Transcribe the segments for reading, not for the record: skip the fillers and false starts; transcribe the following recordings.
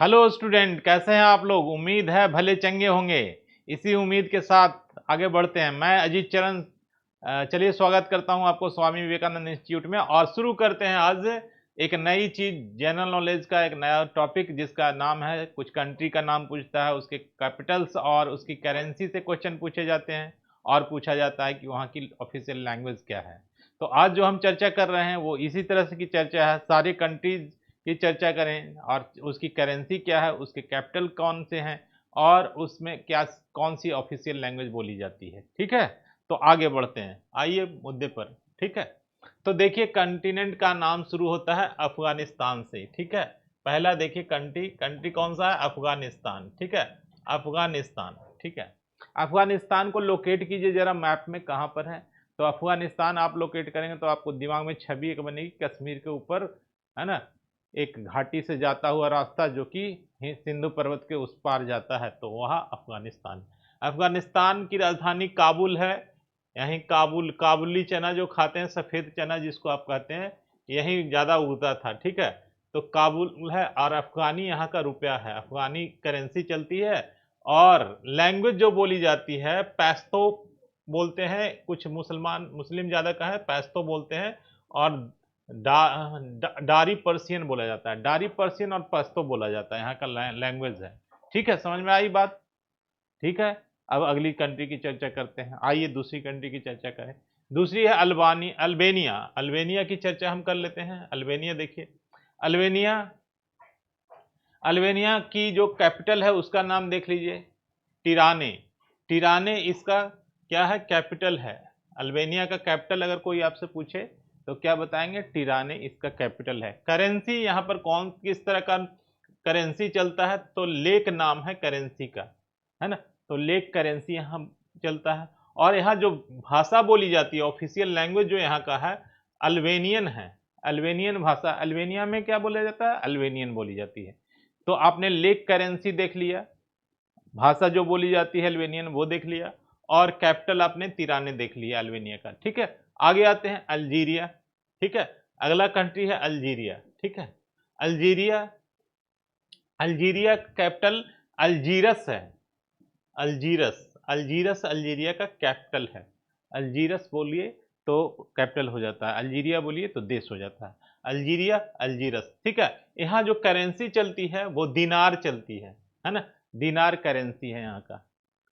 Hello student, कैसे हैं आप लोग। उम्मीद है भले चंगे होंगे। इसी उम्मीद के साथ आगे बढ़ते हैं। मैं अजीत चरण चलिए स्वागत करता हूं आपको स्वामी विवेकानंद इंस्टीट्यूट में और शुरू करते हैं आज एक नई चीज, जनरल नॉलेज का एक नया टॉपिक जिसका नाम है, कुछ कंट्री का नाम पूछता है, उसके कैपिटल्स और उसकी करेंसी से क्वेश्चन पूछे जाते हैं और पूछा जाता है कि वहाँ की ऑफिशियल लैंग्वेज क्या है। तो आज जो हम चर्चा कर रहे हैं वो इसी तरह से की चर्चा है। सारी कंट्रीज की चर्चा करें और उसकी करेंसी क्या है, उसके कैपिटल कौन से हैं और उसमें क्या कौन सी ऑफिशियल लैंग्वेज बोली जाती है। ठीक है, तो आगे बढ़ते हैं, आइए मुद्दे पर। ठीक है, तो देखिए कंटिनेंट का नाम शुरू होता है अफगानिस्तान से। ठीक है, पहला देखिए कंट्री कंट्री कौन सा है, अफगानिस्तान। ठीक है, अफगानिस्तान। ठीक है, अफगानिस्तान को लोकेट कीजिए जरा मैप में, कहाँ पर है। तो अफगानिस्तान आप लोकेट करेंगे तो आपको दिमाग में छवि एक बनेगी, कश्मीर के ऊपर, है ना, एक घाटी से जाता हुआ रास्ता जो कि सिंधु पर्वत के उस पार जाता है, तो वहाँ अफगानिस्तान। अफगानिस्तान की राजधानी काबुल है। यहीं काबुल, काबुली चना जो खाते हैं, सफ़ेद चना जिसको आप कहते हैं, यहीं ज़्यादा उगता था। ठीक है, तो काबुल है और अफगानी यहाँ का रुपया है, अफगानी करेंसी चलती है। और लैंग्वेज जो बोली जाती है पैश्तो बोलते हैं, कुछ मुस्लिम ज़्यादा का है, पैश्तो बोलते हैं। और डारी पर्सियन बोला जाता है, डारी पर्सियन और पश्तो बोला जाता है, यहाँ का लैंग्वेज है। ठीक है, समझ में आई बात। ठीक है, अब अगली कंट्री की चर्चा करते हैं। आइए दूसरी कंट्री की चर्चा करें। दूसरी है अल्बेनिया। अल्बेनिया की चर्चा हम कर लेते हैं। अल्बेनिया देखिए, अल्बेनिया अल्बेनिया की जो कैपिटल है उसका नाम देख लीजिए, टिराने। टिराने इसका क्या है, कैपिटल है। अल्बेनिया का कैपिटल अगर कोई आपसे पूछे तो क्या बताएंगे, टिराने इसका कैपिटल है। करेंसी यहाँ पर कौन किस तरह का करेंसी चलता है, तो लेक नाम है करेंसी का, है ना। तो लेक करेंसी यहाँ चलता है। और यहाँ जो भाषा बोली जाती है, ऑफिशियल लैंग्वेज जो यहाँ का है, अल्बेनियन है। अल्बेनियन भाषा, अल्बेनिया में क्या बोला जाता है, अल्बेनियन बोली जाती है। तो आपने लेक करेंसी देख लिया, भाषा जो बोली जाती है अल्बेनियन वो देख लिया, और कैपिटल आपने तिराने देख लिया अल्बेनिया का। ठीक है, आगे आते हैं अल्जीरिया। ठीक है, अगला कंट्री है अल्जीरिया। ठीक है, अल्जीरिया, अल्जीरिया कैपिटल अल्जीरस है। अल्जीरस, अल्जीरस अल्जीरिया का कैपिटल है। अल्जीरस बोलिए तो कैपिटल हो जाता है, अल्जीरिया बोलिए तो देश हो जाता है। अल्जीरिया, अल्जीरस। ठीक है, यहाँ जो करेंसी चलती है वो दिनार चलती है ना। दिनार करेंसी है यहाँ का।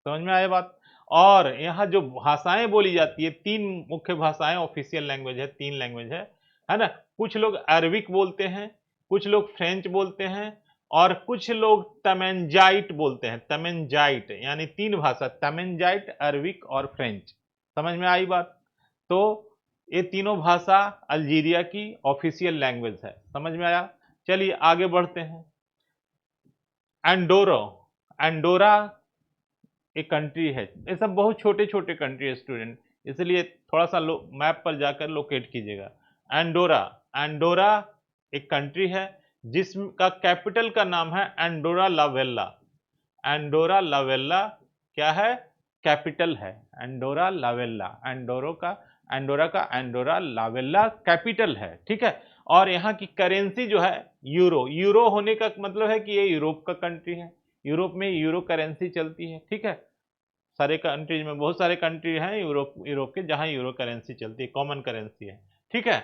समझ में आया बात। और यहाँ जो भाषाएं बोली जाती है, तीन मुख्य भाषाएं, ऑफिशियल लैंग्वेज है, तीन लैंग्वेज है ना। कुछ लोग अरबिक बोलते हैं, कुछ लोग फ्रेंच बोलते हैं, और कुछ लोग तमेंजाइट बोलते हैं। तमेंजाइट यानी तीन भाषा, तमेंजाइट, अरबिक और फ्रेंच। समझ में आई बात। तो ये तीनों भाषा अल्जीरिया की ऑफिशियल लैंग्वेज है। समझ में आया। चलिए आगे बढ़ते हैं। एंडोरा, एंडोरा एक कंट्री है। ये सब बहुत छोटे छोटे कंट्री है स्टूडेंट, इसलिए थोड़ा सा मैप पर जाकर लोकेट कीजिएगा। एंडोरा, एंडोरा एक कंट्री है जिसका कैपिटल का नाम है एंडोरा लावेल्ला। एंडोरा लावेल्ला क्या है, कैपिटल है। एंडोरा लावेल्ला, एंडोरा का एंडोरा लावेल्ला कैपिटल है। ठीक है, और यहाँ की करेंसी जो है यूरो। यूरो होने का मतलब है कि ये यूरोप का कंट्री है, यूरोप में यूरो करेंसी चलती है। ठीक है, सारे कंट्रीज में, बहुत सारे कंट्री हैं यूरोप यूरोप के जहां यूरो करेंसी चलती है, कॉमन करेंसी है। ठीक है,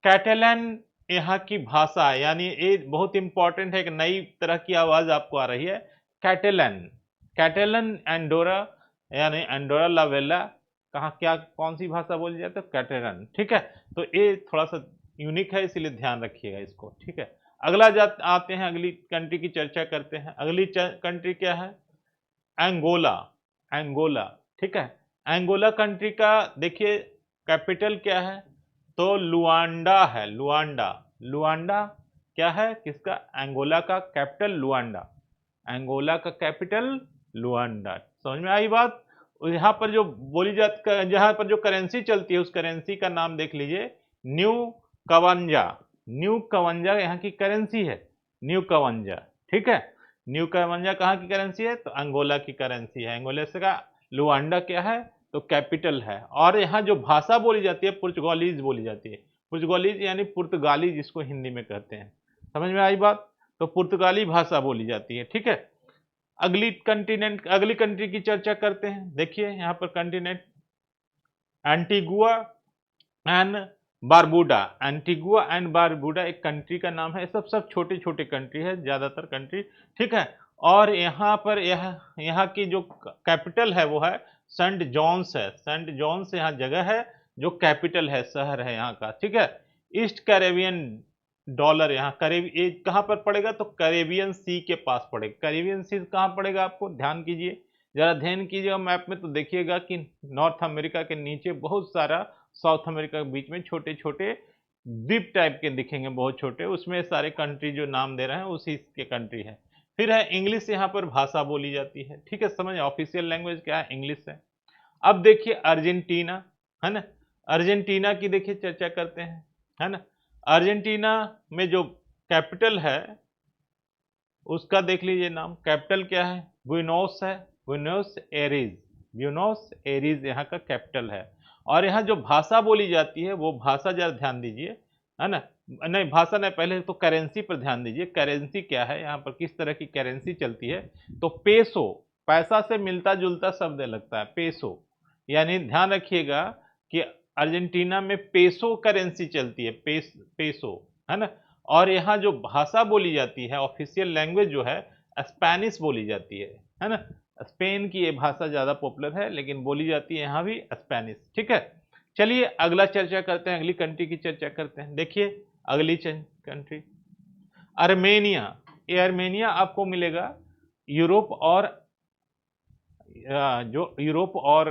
कैटेलन यहाँ की भाषा, यानी ये बहुत इंपॉर्टेंट है, एक नई तरह की आवाज आपको आ रही है, कैटेलन। कैटेलन एंडोरा यानी एंडोरा लावेला, कहाँ क्या कौन सी भाषा बोली जाती है, कैटेलन। ठीक है, तो ये थोड़ा सा यूनिक है, इसीलिए ध्यान रखिएगा इसको। ठीक है, अगला आते हैं, अगली कंट्री की चर्चा करते हैं। अगली कंट्री क्या है, एंगोला। एंगोला, ठीक है, एंगोला कंट्री का देखिए कैपिटल क्या है, तो लुआंडा है। लुआंडा, लुआंडा क्या है किसका, एंगोला का कैपिटल लुआंडा। एंगोला का कैपिटल लुआंडा। समझ में आई बात। यहाँ पर जो बोली जाती, जहाँ पर जो करेंसी चलती है उस करेंसी का नाम देख लीजिए, न्यू कवंजा। न्यू कवंजा यहाँ की करेंसी है, न्यू कवंजा। ठीक है, न्यू कवंजा कहाँ की करेंसी है, तो अंगोला की करेंसी है। अंगोला से का लुआंडा क्या है, तो कैपिटल है। और यहाँ जो भाषा बोली जाती है पुर्तगालीज बोली जाती है। पुर्तगालीज यानी पुर्तगाली जिसको हिंदी में कहते हैं। समझ में आई बात। तो पुर्तगाली भाषा बोली जाती है। ठीक है, अगली कंट्री की चर्चा करते हैं। देखिए यहाँ पर continent Antigua and Barbuda. Antigua and Barbuda एक कंट्री का नाम है। सब छोटे छोटे कंट्री है, ज्यादातर कंट्री। ठीक है, और यहाँ पर यहाँ की जो कैपिटल है वो है सेंट जॉन्स है। सेंट जॉन्स यहाँ जगह है जो कैपिटल है, शहर है यहाँ का। ठीक है, ईस्ट कैरेबियन डॉलर यहाँ कहाँ पर पड़ेगा, तो कैरेबियन सी के पास पड़ेगा। कैरेबियन सी कहाँ पड़ेगा, आपको ध्यान कीजिए, जरा ध्यान कीजिएगा मैप में तो देखिएगा कि नॉर्थ अमेरिका के नीचे बहुत सारा, साउथ अमेरिका के बीच में छोटे छोटे द्वीप टाइप के दिखेंगे, बहुत छोटे, उसमें सारे कंट्री जो नाम दे रहे हैं उसी के कंट्री है। फिर है इंग्लिश, यहाँ पर भाषा बोली जाती है। ठीक है, समझ, ऑफिशियल लैंग्वेज क्या है, इंग्लिश है। अब देखिए अर्जेंटीना, है ना, अर्जेंटीना की देखिए चर्चा करते हैं, है ना। अर्जेंटीना में जो कैपिटल है उसका देख लीजिए नाम, कैपिटल क्या है, बुइनोस है, बुइनोस एरीज। ब्यूनोस एरीज यहाँ का कैपिटल है। और यहाँ जो भाषा बोली जाती है वो भाषा जरा ध्यान दीजिए, है ना, नहीं भाषा नहीं, पहले तो करेंसी पर ध्यान दीजिए। करेंसी क्या है, यहाँ पर किस तरह की करेंसी चलती है, तो पेसो, पैसा से मिलता जुलता शब्द लगता है पेसो, यानी ध्यान रखिएगा कि अर्जेंटीना में पेसो करेंसी चलती है, पेसो, है ना। और यहाँ जो भाषा बोली जाती है, ऑफिशियल लैंग्वेज जो है, स्पेनिश बोली जाती है ना। स्पेन की ये भाषा ज्यादा पॉपुलर है, लेकिन बोली जाती है यहाँ भी स्पेनिश। ठीक है, चलिए अगला चर्चा करते हैं, अगली कंट्री की चर्चा करते हैं। देखिए अगली कंट्री अर्मेनिया। ये अर्मेनिया आपको मिलेगा यूरोप और जो यूरोप और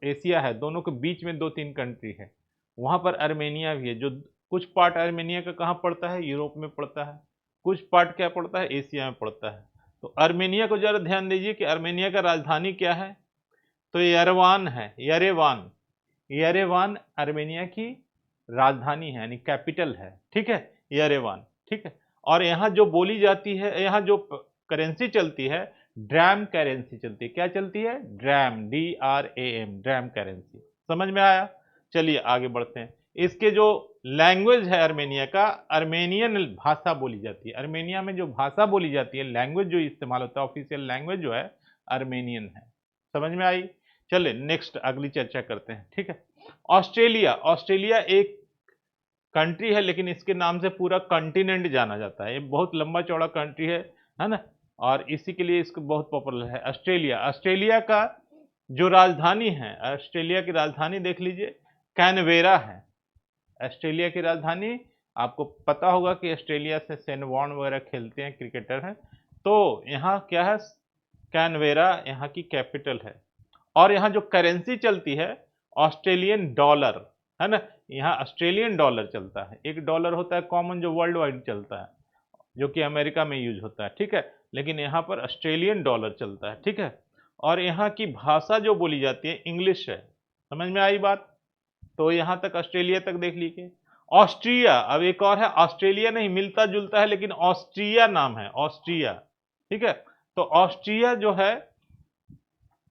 एशिया है दोनों के बीच में 2-3 कंट्री है, वहां पर अर्मेनिया भी है। जो कुछ पार्ट अर्मेनिया का कहाँ पड़ता है, यूरोप में पड़ता है, कुछ पार्ट क्या पड़ता है, एशिया में पड़ता है। तो अर्मेनिया को जरा ध्यान दीजिए कि अर्मेनिया का राजधानी क्या है, तो यरेवान है, यरेवान। यरेवान अर्मेनिया की राजधानी है, यानी कैपिटल है। ठीक है, यरेवान। ठीक है, और यहाँ जो बोली जाती है, यहाँ जो करेंसी चलती है, ड्रैम करेंसी चलती है। क्या चलती है, ड्रैम, DRAM, ड्रैम करेंसी। समझ में आया, चलिए आगे बढ़ते हैं। इसके जो लैंग्वेज है अर्मेनिया का, अर्मेनियन भाषा बोली जाती है। अर्मेनिया में जो भाषा बोली जाती है, लैंग्वेज जो इस्तेमाल होता है, ऑफिशियल लैंग्वेज जो है अर्मेनियन है। समझ में आई, चले नेक्स्ट अगली चर्चा करते हैं। ठीक है, ऑस्ट्रेलिया। ऑस्ट्रेलिया एक कंट्री है, लेकिन इसके नाम से पूरा कॉन्टिनेंट जाना जाता है। ये बहुत लंबा चौड़ा कंट्री है ना, और इसी के लिए इसको बहुत पॉपुलर है ऑस्ट्रेलिया। ऑस्ट्रेलिया का जो राजधानी है, ऑस्ट्रेलिया की राजधानी देख लीजिए, कैनवेरा है। ऑस्ट्रेलिया की राजधानी, आपको पता होगा कि ऑस्ट्रेलिया से शेन वॉर्न वगैरह खेलते हैं, क्रिकेटर हैं, तो यहाँ क्या है, कैनवेरा यहाँ की कैपिटल है। और यहाँ जो करेंसी चलती है ऑस्ट्रेलियन डॉलर, है ना, यहाँ ऑस्ट्रेलियन डॉलर चलता है। एक डॉलर होता है कॉमन जो वर्ल्ड वाइड चलता है, जो कि अमेरिका में यूज होता है। ठीक है, लेकिन यहाँ पर ऑस्ट्रेलियन डॉलर चलता है। ठीक है, और यहाँ की भाषा जो बोली जाती है इंग्लिश है। समझ में आई बात, तो यहाँ तक ऑस्ट्रेलिया तक देख लीजिए। ऑस्ट्रिया, अब एक और है, ऑस्ट्रेलिया नहीं, मिलता जुलता है लेकिन ऑस्ट्रिया नाम है, ऑस्ट्रिया। ठीक है, तो ऑस्ट्रिया जो है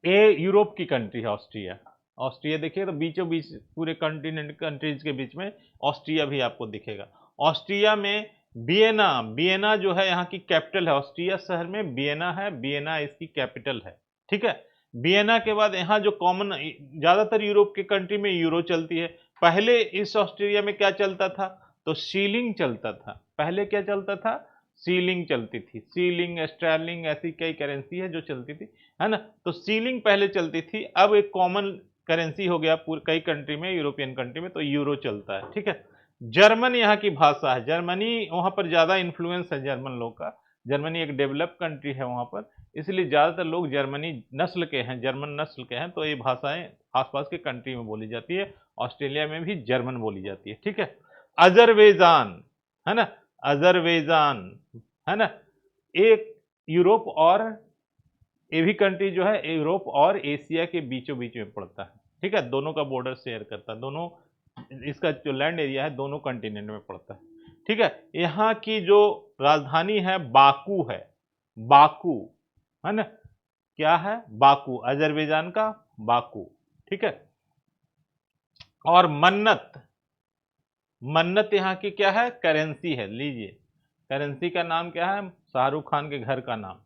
ये यूरोप की कंट्री है, ऑस्ट्रिया। ऑस्ट्रिया देखिए तो बीचों बीच पूरे कॉन्टिनेंट कंट्रीज के बीच में ऑस्ट्रिया भी आपको दिखेगा। ऑस्ट्रिया में वियना, वियना जो है यहाँ की कैपिटल है। ऑस्ट्रिया शहर में वियना है, वियना इसकी कैपिटल है। ठीक है, वियना के बाद यहाँ जो कॉमन, ज्यादातर यूरोप के कंट्री में यूरो चलती है। पहले इस ऑस्ट्रेलिया में क्या चलता था, तो सीलिंग चलता था। पहले क्या चलता था, सीलिंग चलती थी, सीलिंग, स्टर्लिंग, ऐसी कई करेंसी है जो चलती थी, है ना। तो सीलिंग पहले चलती थी, अब एक कॉमन करेंसी हो गया पूरे कई कंट्री में, यूरोपियन कंट्री में, तो यूरो चलता है। ठीक है, जर्मन यहाँ की भाषा है, जर्मनी, वहां पर ज्यादा इन्फ्लुएंस है जर्मन लोग का। जर्मनी एक डेवलप कंट्री है वहां पर, इसलिए ज्यादातर लोग जर्मनी नस्ल के हैं, जर्मन नस्ल के हैं, तो ये भाषाएं आसपास के कंट्री में बोली जाती है। ऑस्ट्रेलिया में भी जर्मन बोली जाती है। ठीक है, अजरबैजान, है ना, अजरबैजान, है ना, एक यूरोप और, ये भी कंट्री जो है यूरोप और एशिया के बीचों बीच में पड़ता है। ठीक है, दोनों का बॉर्डर शेयर करता है, दोनों, इसका जो लैंड एरिया है दोनों कॉन्टिनेंट में पड़ता है। ठीक है, यहाँ की जो राजधानी है बाकू है, बाकू, है ना, क्या है, बाकू, अजरबैजान का बाकू। ठीक है, और मन्नत, मन्नत यहाँ की क्या है, करेंसी है। लीजिए, करेंसी का नाम क्या है, शाहरुख खान के घर का नाम,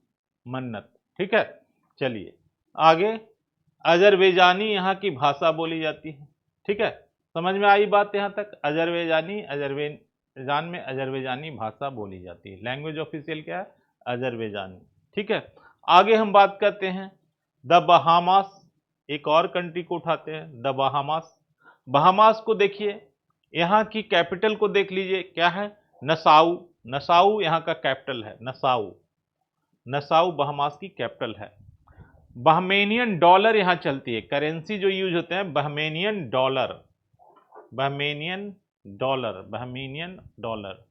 मन्नत। ठीक है, चलिए आगे। अजरबैजानी यहाँ की भाषा बोली जाती है। ठीक है, समझ में आई बात यहाँ तक? अजरबैजानी, अजरबैजान में अजरबैजानी भाषा बोली जाती है। लैंग्वेज ऑफिशियल क्या है? अजरबैजानी। ठीक है, आगे हम बात करते हैं द बहामास। एक और कंट्री को उठाते हैं, द बहामास। बहामास को देखिए, यहाँ की कैपिटल को देख लीजिए, क्या है? नसाउ। नसाउ यहाँ का कैपिटल है, नसाउ। नसाउ बहामास की कैपिटल है। बहमेनियन डॉलर यहाँ चलती है, करेंसी जो यूज होते हैं बहमेनियन डॉलर, बहमेनियन डॉलर, बहमेनियन डॉलर।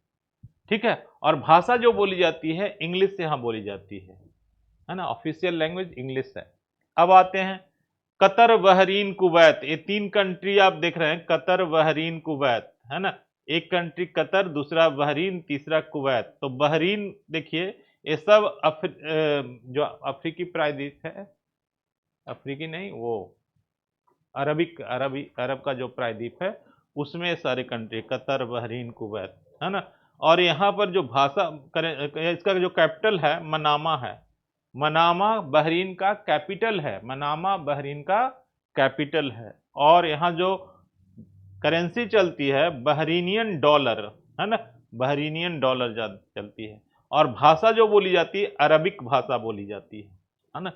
ठीक है, और भाषा जो बोली जाती है इंग्लिश से यहाँ बोली जाती है ना, ऑफिशियल लैंग्वेज इंग्लिश है। अब आते हैं कतर, बहरीन, कुवैत। ये तीन कंट्री आप देख रहे हैं, कतर, बहरीन, कुवैत, है ना। एक कंट्री कतर, दूसरा बहरीन, तीसरा कुवैत। तो बहरीन देखिए, ये सब जो अफ्रीकी प्रायद्वीप है, अफ्रीकी नहीं, वो अरब का जो प्रायद्वीप है उसमें सारे कंट्री, कतर, बहरीन, कुवैत, है ना। और यहाँ पर जो भाषा करें, इसका जो कैपिटल है मनामा है। मनामा बहरीन का कैपिटल है, मनामा बहरीन का कैपिटल है। और यहाँ जो करेंसी चलती है बहरीनियन डॉलर, है ना, बहरीनियन डॉलर चलती है। और भाषा जो बोली जाती है अरबिक भाषा बोली जाती है ना,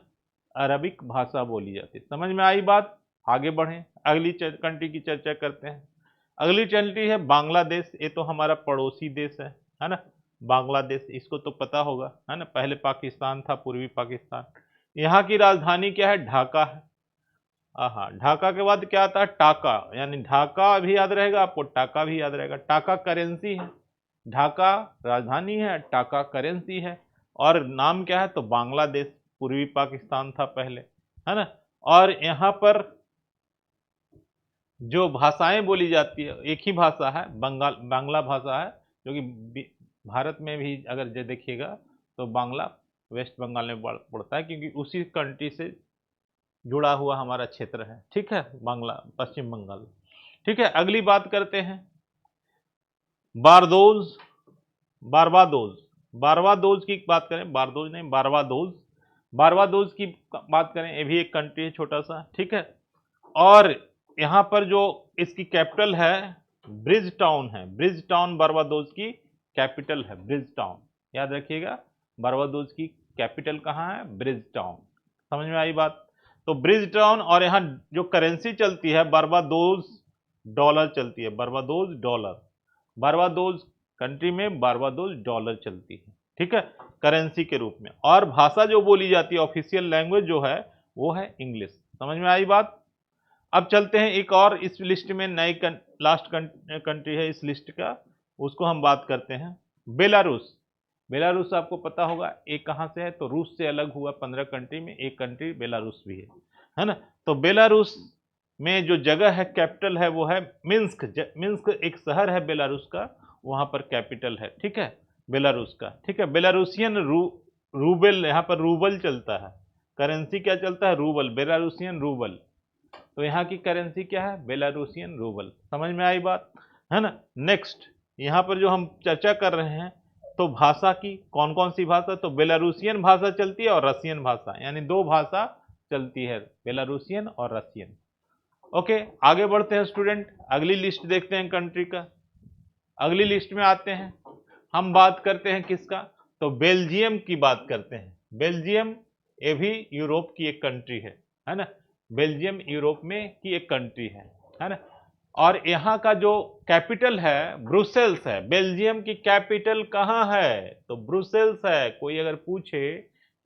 अरबिक भाषा बोली जाती है। समझ में आई बात? आगे बढ़ें, अगली कंट्री की चर्चा करते हैं। अगली कंट्री है बांग्लादेश। ये तो हमारा पड़ोसी देश है ना, बांग्लादेश। इसको तो पता होगा, है ना, पहले पाकिस्तान था, पूर्वी पाकिस्तान। यहाँ की राजधानी क्या है? ढाका है। हाँ, ढाका के बाद क्या आता है? टाका, यानी ढाका भी याद रहेगा आपको, टाका भी याद रहेगा। टाका करेंसी है, ढाका राजधानी है, टाका करेंसी है। और नाम क्या है? तो बांग्लादेश, पूर्वी पाकिस्तान था पहले, है ना। और यहाँ पर जो भाषाएं बोली जाती है एक ही भाषा है, बांग्ला भाषा है, जो कि भारत में भी अगर जो देखिएगा तो बांग्ला वेस्ट बंगाल में पड़ता है, क्योंकि उसी कंट्री से जुड़ा हुआ हमारा क्षेत्र है। ठीक है, बांग्ला, पश्चिम बंगाल। ठीक है, अगली बात करते हैं बारदोज, बारबाडोज। बारबाडोज की बात करें, बारदोज नहीं, बारबाडोज। बारबाडोज की बात करें, ये भी एक कंट्री है छोटा सा। ठीक है, और यहाँ पर जो इसकी कैपिटल है ब्रिज टाउन है, ब्रिज टाउन बारबाडोज की कैपिटल है, ब्रिज टाउन। याद रखिएगा, बारबाडोज की कैपिटल कहाँ है? Bridge town. समझ में आई बात? तो ब्रिज टाउन। और यहाँ जो करेंसी चलती है बारबाडोज डॉलर चलती है, बारबाडोज डॉलर। बारबाडोज कंट्री में बारबाडोज डॉलर चलती है। ठीक है, करेंसी के रूप में। और भाषा जो बोली जाती है, ऑफिशियल लैंग्वेज जो है वो है इंग्लिश। समझ में आई बात? अब चलते हैं एक और इस लिस्ट में नई लास्ट कंट्री है इस लिस्ट का, उसको हम बात करते हैं बेलारूस। बेलारूस आपको पता होगा एक कहाँ से है? तो रूस से अलग हुआ 15 कंट्री में एक कंट्री बेलारूस भी है ना। तो बेलारूस में जो जगह है, कैपिटल है, वो है मिन्स्क। मिन्स्क एक शहर है बेलारूस का, वहां पर कैपिटल है। ठीक है, बेलारूस का। ठीक है, बेलारूसियन रूबल, यहाँ पर रूबल चलता है। करेंसी क्या चलता है? Rouble, Belarusian rouble. तो यहाँ की करेंसी क्या है? Belarusian rouble. समझ में आई बात, है ना। नेक्स्ट, यहाँ पर जो हम चर्चा कर रहे हैं तो भाषा की, कौन कौन सी भाषा? तो बेलारूसियन भाषा चलती है और रसियन भाषा, यानी दो भाषा चलती है, बेलारूसियन और रसियन। ओके, आगे बढ़ते हैं स्टूडेंट, अगली लिस्ट देखते हैं कंट्री का। अगली लिस्ट में आते हैं, हम बात करते हैं किसका? तो बेल्जियम की बात करते हैं। बेल्जियम ये भी यूरोप की एक कंट्री है ना। बेल्जियम यूरोप में की एक कंट्री है ना। और यहाँ का जो कैपिटल है ब्रुसेल्स है। बेल्जियम की कैपिटल कहाँ है? तो ब्रुसेल्स है। कोई अगर पूछे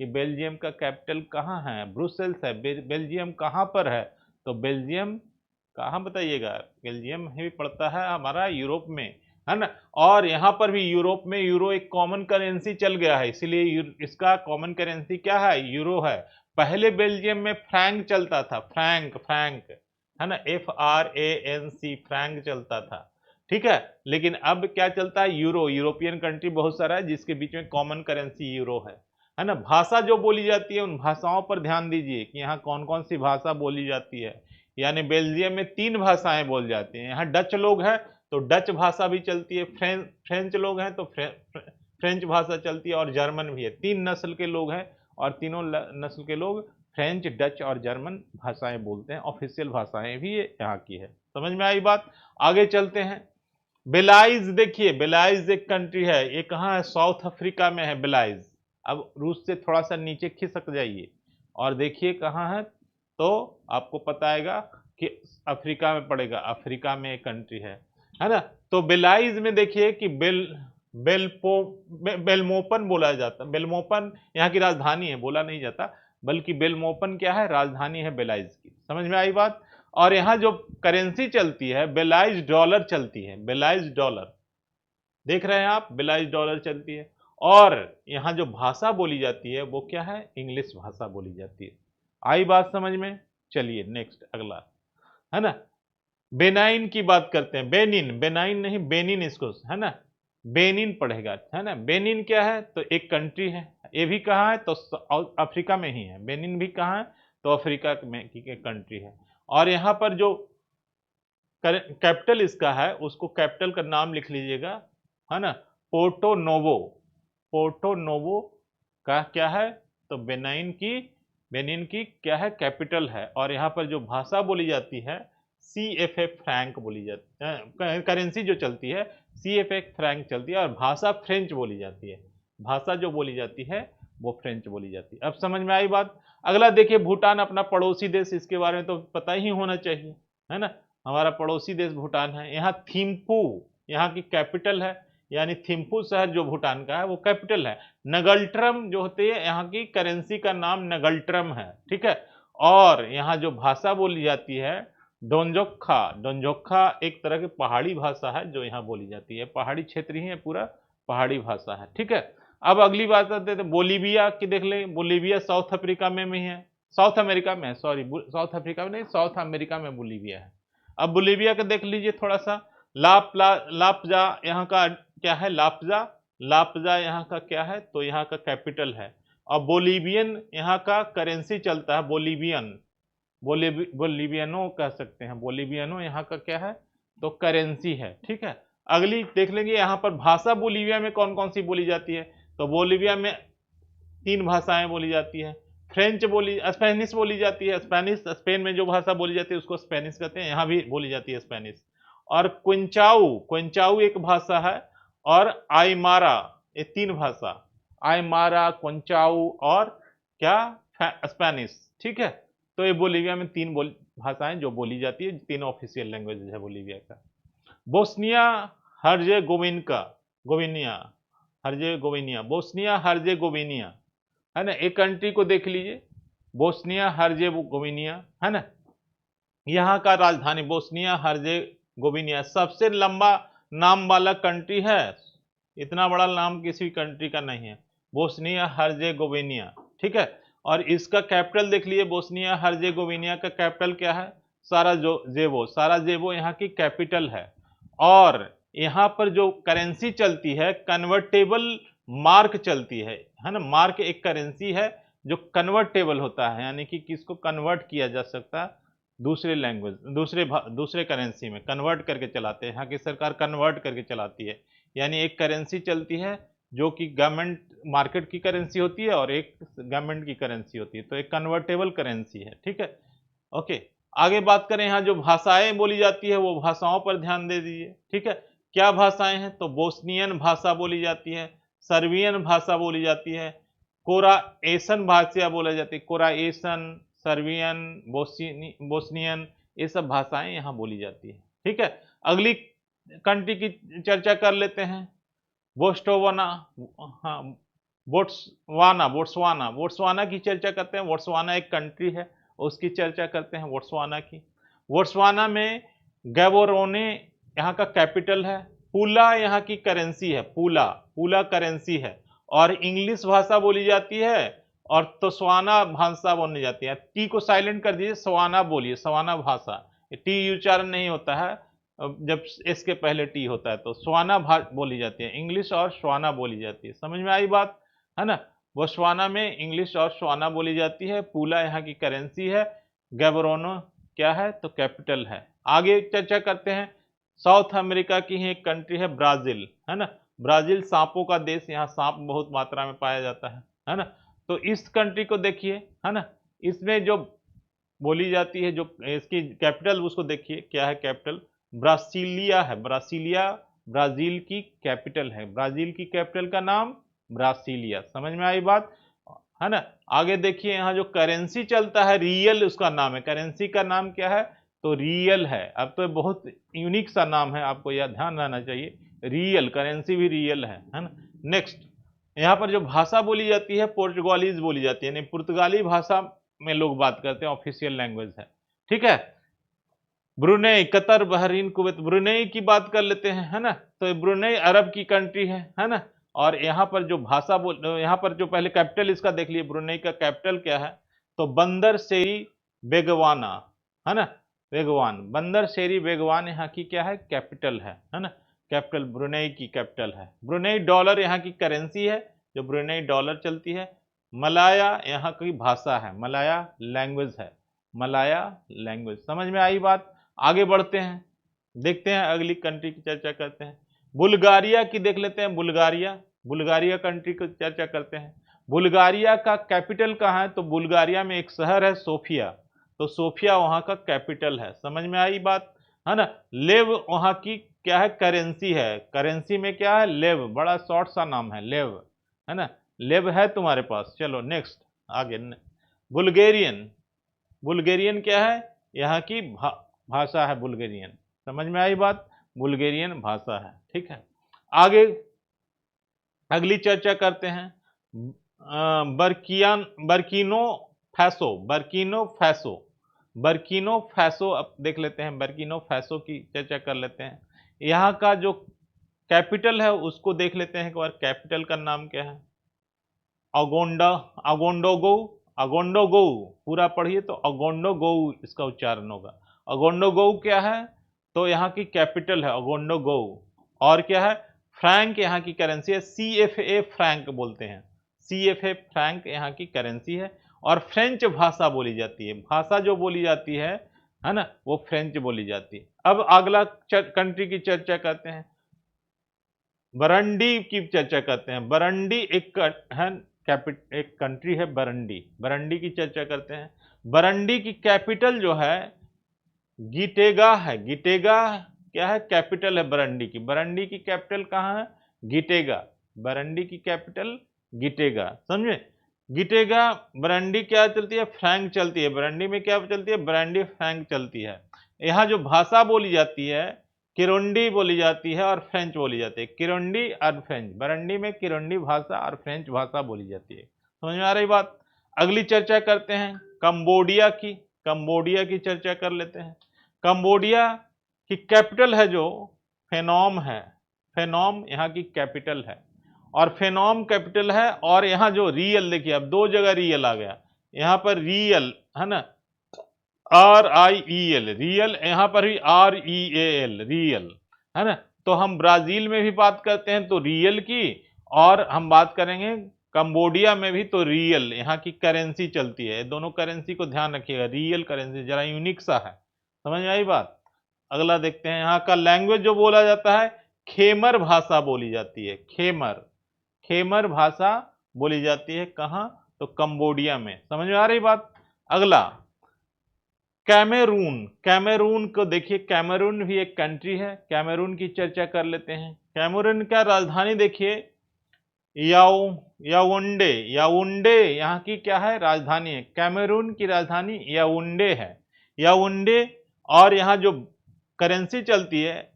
कि बेल्जियम का कैपिटल कहाँ है? ब्रुसेल्स है। बेल्जियम कहाँ पर है? तो बेल्जियम कहाँ बताइएगा? बेल्जियम ही पड़ता है हमारा यूरोप में, है ना। और यहाँ पर भी यूरोप में यूरो एक कॉमन करेंसी चल गया है, इसीलिए इसका कॉमन करेंसी क्या है? यूरो है। पहले बेल्जियम में फ्रैंक चलता था, फ्रैंक, फ्रैंक, है ना, FRANC, फ्रैंक चलता था। ठीक है, लेकिन अब क्या चलता है? यूरो। यूरोपियन कंट्री बहुत सारा है जिसके बीच में कॉमन करेंसी यूरो है ना। भाषा जो बोली जाती है उन भाषाओं पर ध्यान दीजिए कि यहाँ कौन कौन सी भाषा बोली जाती है। यानी बेल्जियम में 3 भाषाएं बोली जाती हैं। यहाँ डच लोग हैं तो डच भाषा भी चलती है, फ्रेंच लोग हैं तो फ्रेंच भाषा चलती है और जर्मन भी है। 3 नस्ल के लोग हैं और तीनों नस्ल के लोग फ्रेंच, डच और जर्मन भाषाएं बोलते हैं। ऑफिशियल भाषाएं भी ये यहाँ की है। समझ में आई बात? आगे चलते हैं। बेलाइज, देखिए बेलाइज एक कंट्री है, ये कहाँ है? साउथ अफ्रीका में है बेलाइज। अब रूस से थोड़ा सा नीचे खिसक जाइए और देखिए कहाँ है, तो आपको पता आएगा कि अफ्रीका में पड़ेगा। अफ्रीका में एक कंट्री है ना? तो बेलाइज में देखिए कि बेलमोपन बोला जाता है। बेलमोपन यहाँ की राजधानी है, बोला नहीं जाता, बल्कि बेलमोपन क्या है? राजधानी है बेलाइज की। समझ में आई बात? और यहाँ जो करेंसी चलती है बेलाइज डॉलर चलती है। बेलाइज डॉलर देख रहे हैं आप, बेलाइज डॉलर चलती है। और यहाँ जो भाषा बोली जाती है वो क्या है? इंग्लिश भाषा बोली जाती है। आई बात समझ में? चलिए नेक्स्ट अगला, है ना? बेनाइन की बात करते हैं। बेनिन, बेनाइन नहीं बेनिन इसको, है ना? बेनिन पढ़ेगा, है ना? बेनिन क्या है? तो एक कंट्री है। ये भी कहाँ है? तो अफ्रीका में ही है। बेनिन भी कहाँ है? तो अफ्रीका में की कंट्री है। और यहाँ पर जो कैपिटल इसका है, उसको कैपिटल का नाम लिख लीजिएगा, है ना? Porto novo. पोर्टो नोवो का क्या है? तो बेनिन की क्या है? कैपिटल है। और यहाँ पर जो भाषा बोली जाती है CFA फ्रैंक बोली जाती है। करेंसी जो चलती है CFA फ्रैंक चलती है और भाषा फ्रेंच बोली जाती है। भाषा जो बोली जाती है वो फ्रेंच बोली जाती है। अब समझ में आई बात? अगला देखिए, भूटान अपना पड़ोसी देश, इसके बारे में तो पता ही होना चाहिए, है ना? हमारा पड़ोसी देश भूटान है। यहाँ थिम्पू यहाँ की कैपिटल है, यानी थिम्पू शहर जो भूटान का है वो कैपिटल है। नगल्ट्रम जो होती है यहाँ की करेंसी का नाम नगल्ट्रम है, ठीक है। और यहाँ जो भाषा बोली जाती है डोंजोक्खा। डोंजोक्खा एक तरह की पहाड़ी भाषा है जो यहाँ बोली जाती है। पहाड़ी क्षेत्र ही है, पूरा पहाड़ी भाषा है, ठीक है। अब अगली बात करते हैं बोलीविया की, देख लें। बोलीविया साउथ अफ्रीका में भी है, साउथ अमेरिका में है, सॉरी साउथ अफ्रीका में नहीं, साउथ अमेरिका में बोलीविया है। अब बोलीविया का देख लीजिए थोड़ा सा। लापजा यहाँ का क्या है? लापजा, लापजा यहाँ का क्या है? तो यहाँ का कैपिटल है। और बोलीवियन यहाँ का करेंसी चलता है, बोलीवियन, बोलीवियनो कह सकते हैं। बोलीवियनो यहाँ का क्या है? तो करेंसी है, ठीक है। अगली देख लेंगे, यहाँ पर भाषा बोलीविया में कौन कौन सी बोली जाती है? तो बोलीविया में 3 भाषाएं बोली जाती है। फ्रेंच बोली, स्पेनिश बोली जाती है। स्पेनिश, स्पेन में जो भाषा बोली जाती है उसको स्पेनिश कहते हैं, यहाँ भी बोली जाती है स्पेनिश। और क्विंचाऊ, क्विंचाऊ एक भाषा है। और आइमारा, ये 3 भाषा, आइमारा, क्विंचाऊ और क्या? स्पेनिश, ठीक है। तो ये बोलीविया में 3 भाषाएं जो बोली जाती है, 3 ऑफिशियल लैंग्वेज है बोलीविया का। बोस्निया हर्जेगोविना, गोविनिया, हर्जेगोविनिया, बोस्निया हर्जेगोविनिया, है ना? एक कंट्री को देख लीजिए, बोस्निया हर्जेगोविनिया, है ना? यहाँ का राजधानी बोस्निया हर्जेगोविनिया सबसे लंबा नाम वाला कंट्री है। इतना बड़ा नाम किसी कंट्री का नहीं है, बोस्निया हर्जेगोविनिया, ठीक है। और इसका कैपिटल देख लीजिए, बोस्निया हर्जेगोविनिया का कैपिटल क्या है? साराजेवो। साराजेवो यहाँ की कैपिटल है। और यहाँ पर जो करेंसी चलती है कन्वर्टेबल मार्क चलती है ना? मार्क एक करेंसी है जो कन्वर्टेबल होता है, यानी कि किसको कन्वर्ट किया जा सकता है दूसरे लैंग्वेज, दूसरे करेंसी में कन्वर्ट करके चलाते हैं। यहाँ की सरकार कन्वर्ट करके चलाती है, यानी एक करेंसी चलती है जो कि गवर्नमेंट मार्केट की करेंसी होती है और एक गवर्नमेंट की करेंसी होती है, तो एक कन्वर्टेबल करेंसी है, ठीक है। ओके, आगे बात करें, यहाँ जो भाषाएं बोली जाती है वो भाषाओं पर ध्यान दे दीजिए, ठीक है। क्या भाषाएं हैं? तो बोस्नियन भाषा बोली जाती है, सर्बियन भाषा बोली जाती है, कोराएशन भाषा बोली जाती है, कोराएशन, सर्बियन, बोस्नियन, ये सब भाषाएं यहाँ बोली जाती है, ठीक है। अगली कंट्री की चर्चा कर लेते हैं, बोस्टोवाना, हाँ बोट्सवाना, बोट्सवाना, बोट्सवाना की चर्चा करते हैं। बोट्सवाना एक कंट्री है, उसकी चर्चा करते हैं बोट्सवाना की। बोट्सवाना में गैबोरोने यहाँ का कैपिटल है। पूला यहाँ की करेंसी है, पूला, पूला करेंसी है। और इंग्लिश भाषा बोली जाती है और तोस्वाना भाषा बोली जाती है। टी को साइलेंट कर दीजिए, सवाना बोलिए, सवाना भाषा। टी उच्चारण नहीं होता है, जब इसके पहले टी होता है तो स्वाना बोली जाती है। इंग्लिश और स्वाना बोली जाती है। समझ में आई बात, है ना? बोस्वाना में इंग्लिश और स्वाना बोली जाती है। पूला यहाँ की करेंसी है। गैबरोनो क्या है? तो कैपिटल है। आगे चर्चा करते हैं, साउथ अमेरिका की ही एक कंट्री है ब्राजील, है ना? ब्राजील सांपों का देश, यहाँ सांप बहुत मात्रा में पाया जाता है ना। तो इस कंट्री को देखिए, है ना, इसमें जो बोली जाती है, जो इसकी कैपिटल उसको देखिए क्या है, कैपिटल ब्रासिलिया है। ब्रासिलिया ब्राजील की कैपिटल है। ब्राजील की कैपिटल का नाम ब्रासिलिया। समझ में आई बात, है ना। आगे देखिए, यहाँ जो करेंसी चलता है, रियल उसका नाम है। करेंसी का नाम क्या है, तो रियल है। अब तो बहुत यूनिक सा नाम है, आपको यह ध्यान रहना चाहिए, रियल, करेंसी भी रियल है ना। नेक्स्ट, यहाँ पर जो भाषा बोली जाती है पोर्चुगालीज बोली जाती है, यानी पुर्तगाली भाषा में लोग बात करते हैं, ऑफिशियल लैंग्वेज है, ठीक है। Brunei, Qatar, Bahrain, Kuwait, Brunei की बात कर लेते हैं, है ना। तो ब्रुनेई अरब की कंट्री है ना। और यहाँ पर जो भाषा यहाँ पर जो पहले कैपिटल इसका देख लिए, ब्रुनेई का कैपिटल क्या है, तो बंदर शेरी बेगवाना, है ना। बेगवान, बंदर शेरी बेगवान यहाँ की क्या है, कैपिटल है ना। कैपिटल ब्रुनेई की कैपिटल है। ब्रुनेई डॉलर यहाँ की करेंसी है, जो ब्रुनेई डॉलर चलती है। मलाया यहाँ की भाषा है, मलाया लैंग्वेज है, मलाया लैंग्वेज। समझ में आई बात। आगे बढ़ते हैं, देखते हैं अगली कंट्री की चर्चा करते हैं। बुल्गारिया की देख लेते हैं। बुल्गारिया, बुल्गारिया कंट्री की चर्चा करते हैं। बुल्गारिया का कैपिटल कहाँ है, तो बुल्गारिया में एक शहर है सोफिया, तो सोफिया वहां का कैपिटल है। समझ में आई बात, है ना। लेव वहां की क्या है, करेंसी है। करेंसी में क्या है, लेव, बड़ा शॉर्ट सा नाम है, लेव, है ना। लेव है तुम्हारे पास। चलो नेक्स्ट, आगे बुल्गेरियन। बुल्गेरियन क्या है, यहाँ की भाषा है बुल्गेरियन। समझ में आई बात, बुल्गेरियन भाषा है, ठीक है। आगे अगली चर्चा करते हैं। बर्किनो फैसो, बर्किनो फैसो, बर्किनो फैसो, अब देख लेते हैं, बर्किनो फैसो की चर्चा कर लेते हैं। यहाँ का जो कैपिटल है उसको देख लेते हैं एक बार, कैपिटल का नाम क्या है, अगोंडा, अगोंडोगो, अगोंडोगो, पूरा पढ़िए तो अगोंडोगो इसका उच्चारण होगा। अगोंडोगो क्या है, तो यहाँ की कैपिटल है अगोंडोगो। और क्या है, फ्रैंक यहाँ की करेंसी है, CFA फ्रैंक बोलते हैं, CFA फ्रैंक यहाँ की करेंसी है। और फ्रेंच भाषा बोली जाती है, भाषा जो बोली जाती है ना, वो फ्रेंच बोली जाती है। अब अगला कंट्री की चर्चा करते हैं, बरंडी की चर्चा करते हैं। बरंडी एक है, एक कंट्री है बरंडी, बरंडी की चर्चा करते हैं। बरंडी की कैपिटल जो है गिटेगा है। गिटेगा क्या है, कैपिटल है बरंडी की। बरंडी की कैपिटल कहाँ है, गिटेगा। बरंडी की कैपिटल गिटेगा, समझे। गिटेगा, बरंडी क्या चलती है, फ्रैंक चलती है। बरंडी में क्या चलती है, बरंडी फ्रैंक चलती है। यहाँ जो भाषा बोली जाती है, किरोंडी बोली जाती है और फ्रेंच बोली जाती है। किरोंडी और फ्रेंच, बरंडी में किरोंडी भाषा और फ्रेंच भाषा बोली जाती है। समझ में आ रही बात। अगली चर्चा करते हैं कंबोडिया की। कंबोडिया की चर्चा कर लेते हैं। कंबोडिया की कैपिटल है जो फेनोम है, फेनोम यहाँ की कैपिटल है। और फेनोम कैपिटल है। और यहाँ जो रियल, देखिए अब दो जगह रियल आ गया, यहाँ पर रियल है ना, RIEL, रियल, यहाँ पर भी REAL, रियल, है ना। तो हम ब्राजील में भी बात करते हैं तो रियल की, और हम बात करेंगे कंबोडिया में भी तो रियल, यहाँ की करेंसी चलती है। दोनों करेंसी को ध्यान रखिएगा, रियल करेंसी जरा यूनिक सा है। समझ में आई बात। अगला देखते हैं, यहाँ का लैंग्वेज जो बोला जाता है, खेमर भाषा बोली जाती है। खेमर, खेमर भाषा बोली जाती है कहाँ, तो कंबोडिया में। समझ में आ रही बात। अगला कैमरून। कैमरून को देखिए, कैमरून भी एक कंट्री है, कैमरून की चर्चा कर लेते हैं। कैमरून का राजधानी देखिए याओंडे, याओंडे यहाँ की क्या है, राजधानी है। कैमरून की राजधानी याओंडे है, याओंडे। और यहाँ जो करेंसी चलती है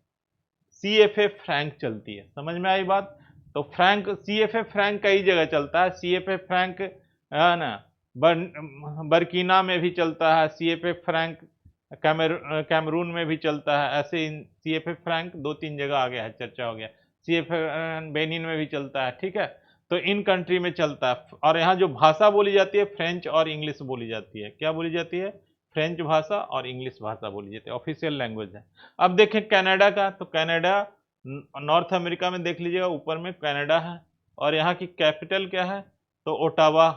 CFA फ्रैंक चलती है। समझ में आई बात। तो फ्रैंक, CFA फ्रैंक कई जगह चलता है। CFA फ्रैंक है ना, बर्किना में भी चलता है CFA फ्रैंक, कैमरून में भी चलता है। ऐसे CFA फ्रैंक दो तीन जगह आ गया है, चर्चा हो गया। CFA बेनिन में भी चलता है, ठीक है। तो इन कंट्री में चलता है। और यहाँ जो भाषा बोली जाती है फ्रेंच और इंग्लिश बोली जाती है। क्या बोली जाती है, फ्रेंच भाषा और इंग्लिश भाषा बोली जाती है, ऑफिशियल लैंग्वेज है। अब देखें कनाडा का, तो कनाडा नॉर्थ अमेरिका में देख लीजिएगा, ऊपर में कनाडा है। और यहाँ की कैपिटल क्या है, तो ओटावा,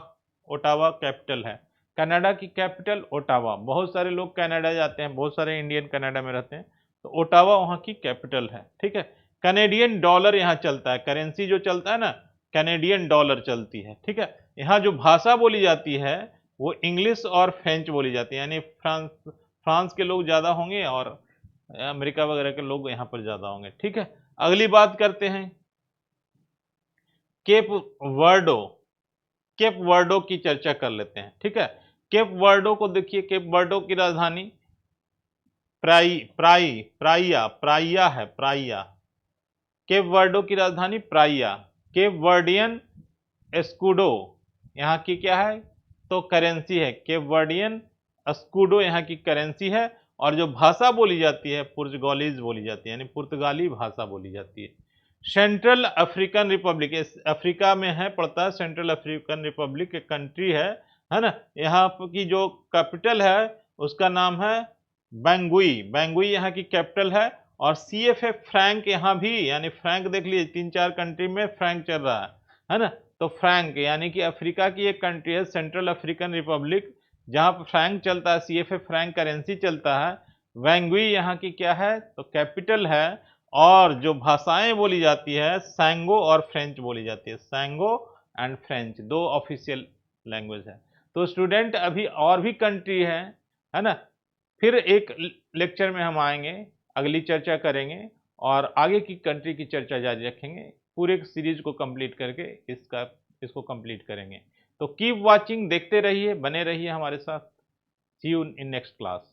ओटावा कैपिटल है। कनाडा की कैपिटल ओटावा। बहुत सारे लोग कनाडा जाते हैं, बहुत सारे इंडियन कनाडा में रहते हैं, तो ओटावा वहाँ की कैपिटल है, ठीक है। कैनेडियन डॉलर यहाँ चलता है, करेंसी जो चलता है ना, कैनेडियन डॉलर चलती है, ठीक है। यहाँ जो भाषा बोली जाती है वो इंग्लिश और फ्रेंच बोली जाती है, यानी फ्रांस के लोग ज्यादा होंगे और अमेरिका वगैरह के लोग यहाँ पर ज्यादा होंगे, ठीक है। अगली बात करते हैं केप वर्डो। केप वर्डो की चर्चा कर लेते हैं, ठीक है। केप वर्डो को देखिए, केप वर्डो की राजधानी प्राइया है, प्राइया। केप वर्डो की राजधानी प्राइया। केप वर्डियन एस्कुडो यहाँ की क्या है, तो करेंसी है। केप वर्डियन एस्कुडो यहाँ की करेंसी है, और जो भाषा बोली जाती है पुर्तगालीज बोली जाती है, यानी पुर्तगाली भाषा बोली जाती है। सेंट्रल अफ्रीकन रिपब्लिक, अफ्रीका में है, पड़ता है, सेंट्रल अफ्रीकन रिपब्लिक एक कंट्री है ना। यहाँ की जो कैपिटल है उसका नाम है बैंगुई, बैंगुई यहाँ की कैपिटल है। और CFA फ्रैंक यहाँ भी, यानी फ्रैंक देख लीजिए, 3-4 कंट्री में फ्रैंक चल रहा है ना। तो फ्रैंक यानी कि अफ्रीका की एक कंट्री है सेंट्रल अफ्रीकन रिपब्लिक, जहां पर फ्रैंक चलता है, CFA फ्रैंक करेंसी चलता है। वैंगुई यहाँ की क्या है, तो कैपिटल है। और जो भाषाएं बोली जाती है सैंगो और फ्रेंच बोली जाती है, सैंगो एंड फ्रेंच, दो ऑफिशियल लैंग्वेज है। तो स्टूडेंट अभी और भी कंट्री है ना। फिर एक लेक्चर में हम आएंगे, अगली चर्चा करेंगे और आगे की कंट्री की चर्चा जारी रखेंगे, पूरे सीरीज को कंप्लीट करके इसको कंप्लीट करेंगे। तो कीप वाचिंग, देखते रहिए, बने रहिए हमारे साथ। सी यू इन नेक्स्ट क्लास।